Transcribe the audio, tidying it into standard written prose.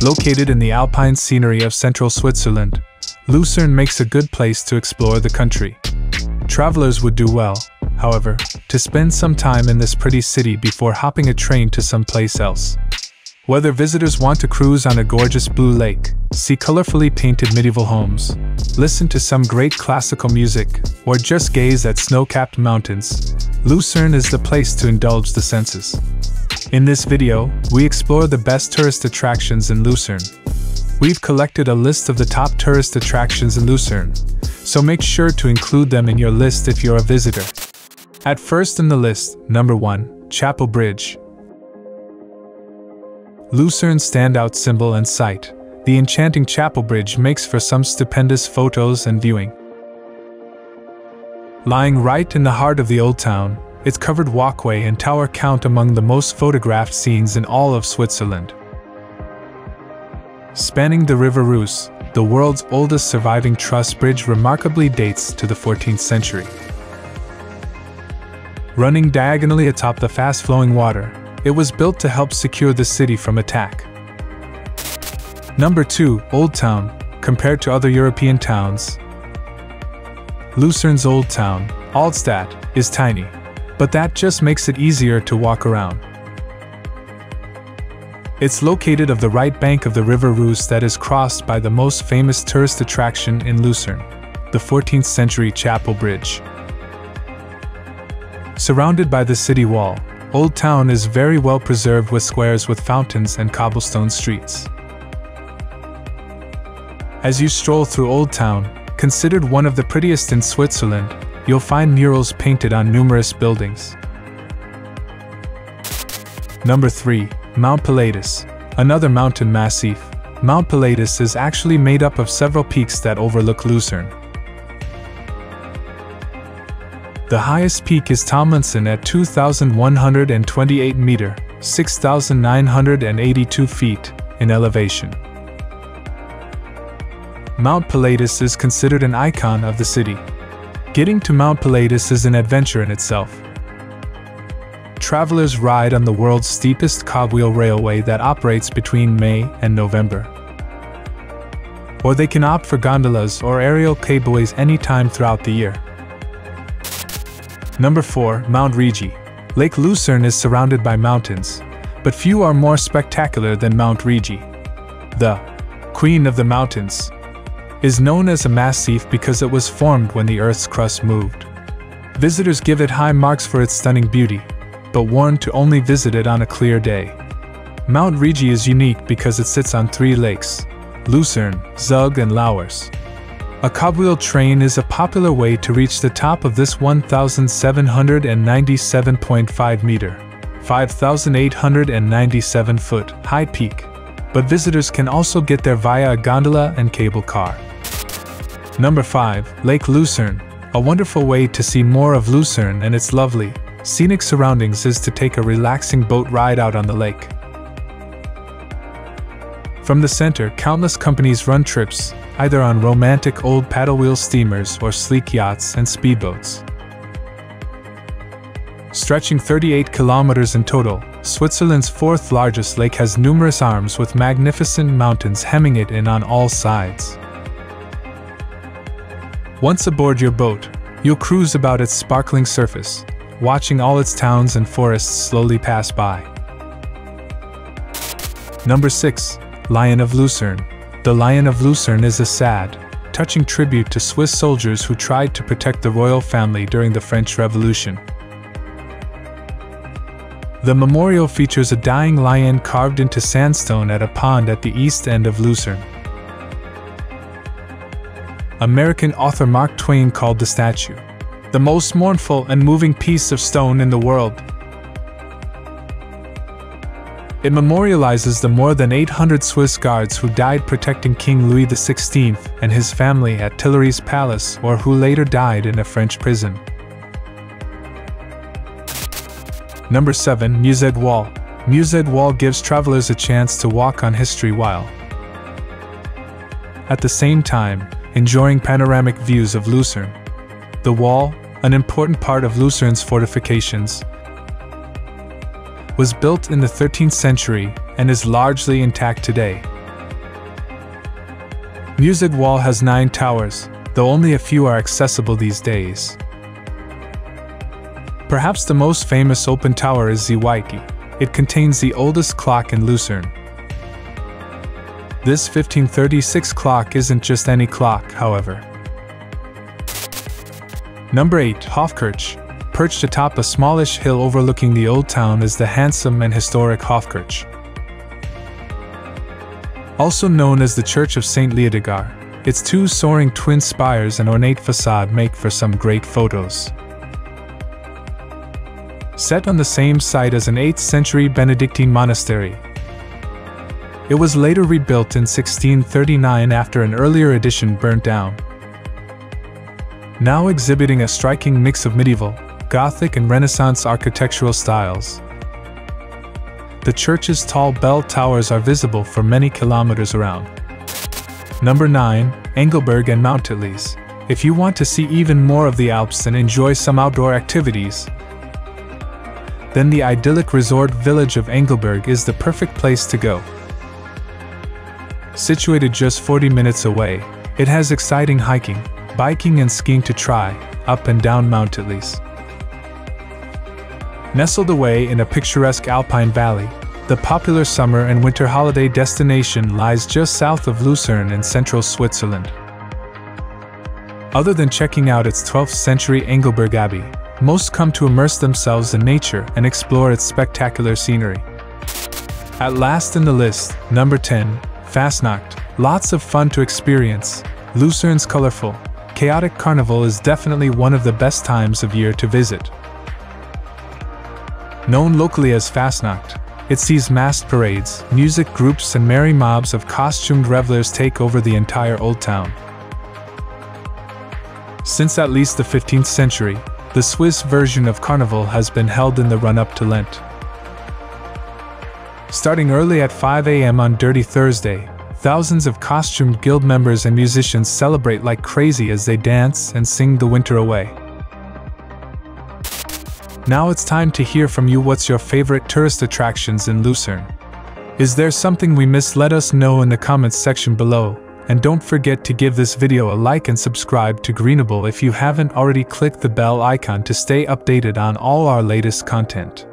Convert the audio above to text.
Located in the alpine scenery of central Switzerland, Lucerne makes a good place to explore the country. Travelers would do well, however, to spend some time in this pretty city before hopping a train to someplace else. Whether visitors want to cruise on a gorgeous blue lake, see colorfully painted medieval homes, listen to some great classical music, or just gaze at snow-capped mountains, Lucerne is the place to indulge the senses. In this video, we explore the best tourist attractions in Lucerne. We've collected a list of the top tourist attractions in Lucerne, so make sure to include them in your list if you're a visitor. At first in the list, number 1, Chapel Bridge. Lucerne's standout symbol and sight, the enchanting Chapel Bridge makes for some stupendous photos and viewing. Lying right in the heart of the old town, its covered walkway and tower count among the most photographed scenes in all of Switzerland. Spanning the River Reuss, the world's oldest surviving truss bridge remarkably dates to the 14th century. Running diagonally atop the fast-flowing water, it was built to help secure the city from attack. Number 2, Old Town. Compared to other European towns, Lucerne's Old Town, Altstadt, is tiny, but that just makes it easier to walk around. It's located on the right bank of the River Reuss that is crossed by the most famous tourist attraction in Lucerne, the 14th century Chapel Bridge. Surrounded by the city wall, Old Town is very well preserved with squares with fountains and cobblestone streets. As you stroll through Old Town, considered one of the prettiest in Switzerland, you'll find murals painted on numerous buildings. Number 3, Mount Pilatus. Another mountain massif, Mount Pilatus is actually made up of several peaks that overlook Lucerne. The highest peak is Tomlinson at 2,128 meters, 6,982 feet, in elevation. Mount Pilatus is considered an icon of the city. Getting to Mount Pilatus is an adventure in itself. Travelers ride on the world's steepest cogwheel railway that operates between May and November. Or they can opt for gondolas or aerial cableways anytime throughout the year. Number 4, Mount Rigi. Lake Lucerne is surrounded by mountains, but few are more spectacular than Mount Rigi. The Queen of the Mountains is known as a massif because it was formed when the Earth's crust moved. Visitors give it high marks for its stunning beauty, but warned to only visit it on a clear day. Mount Rigi is unique because it sits on 3 lakes, Lucerne, Zug and Lauwers. A cogwheel train is a popular way to reach the top of this 1,797.5 meter, 5,897 foot high peak, but visitors can also get there via a gondola and cable car. Number 5, Lake Lucerne. A wonderful way to see more of Lucerne and its lovely, scenic surroundings is to take a relaxing boat ride out on the lake. From the center, countless companies run trips, either on romantic old paddle-wheel steamers or sleek yachts and speedboats. Stretching 38 kilometers in total, Switzerland's 4th largest lake has numerous arms with magnificent mountains hemming it in on all sides. Once aboard your boat, you'll cruise about its sparkling surface, watching all its towns and forests slowly pass by. Number 6, Lion of Lucerne. The Lion of Lucerne is a sad, touching tribute to Swiss soldiers who tried to protect the royal family during the French Revolution. The memorial features a dying lion carved into sandstone at a pond at the east end of Lucerne. American author Mark Twain called the statue the most mournful and moving piece of stone in the world. It memorializes the more than 800 Swiss guards who died protecting King Louis XVI and his family at Tuileries Palace or who later died in a French prison. Number 7, Musegg Wall. Musegg Wall gives travelers a chance to walk on history while at the same time enjoying panoramic views of Lucerne. The wall, an important part of Lucerne's fortifications, was built in the 13th century and is largely intact today. Musegg Wall has 9 towers, though only a few are accessible these days. Perhaps the most famous open tower is Rigi. It contains the oldest clock in Lucerne. This 1536 clock isn't just any clock, however. Number 8. Hofkirche. Perched atop a smallish hill overlooking the old town is the handsome and historic Hofkirche. Also known as the Church of St. Leodegar, its 2 soaring twin spires and ornate facade make for some great photos. Set on the same site as an 8th century Benedictine monastery, it was later rebuilt in 1639 after an earlier edition burnt down. Now exhibiting a striking mix of medieval, Gothic and Renaissance architectural styles. The church's tall bell towers are visible for many kilometers around. Number 9. Engelberg and Mount Titlis. If you want to see even more of the Alps and enjoy some outdoor activities, then the idyllic resort village of Engelberg is the perfect place to go. Situated just 40 minutes away, it has exciting hiking, biking and skiing to try, up and down Mount Titlis. Nestled away in a picturesque alpine valley, the popular summer and winter holiday destination lies just south of Lucerne in central Switzerland. Other than checking out its 12th century Engelberg Abbey, most come to immerse themselves in nature and explore its spectacular scenery. At last in the list, number 10, Fasnacht. Lots of fun to experience. Lucerne's colorful, chaotic carnival is definitely one of the best times of year to visit. Known locally as Fasnacht, it sees masked parades, music groups and merry mobs of costumed revelers take over the entire old town. Since at least the 15th century, the Swiss version of Carnival has been held in the run-up to Lent. Starting early at 5 a.m. on Dirty Thursday, thousands of costumed guild members and musicians celebrate like crazy as they dance and sing the winter away. Now it's time to hear from you. What's your favorite tourist attractions in Lucerne? Is there something we missed? Let us know in the comments section below. And don't forget to give this video a like and subscribe to Greenable if you haven't already. Click the bell icon to stay updated on all our latest content.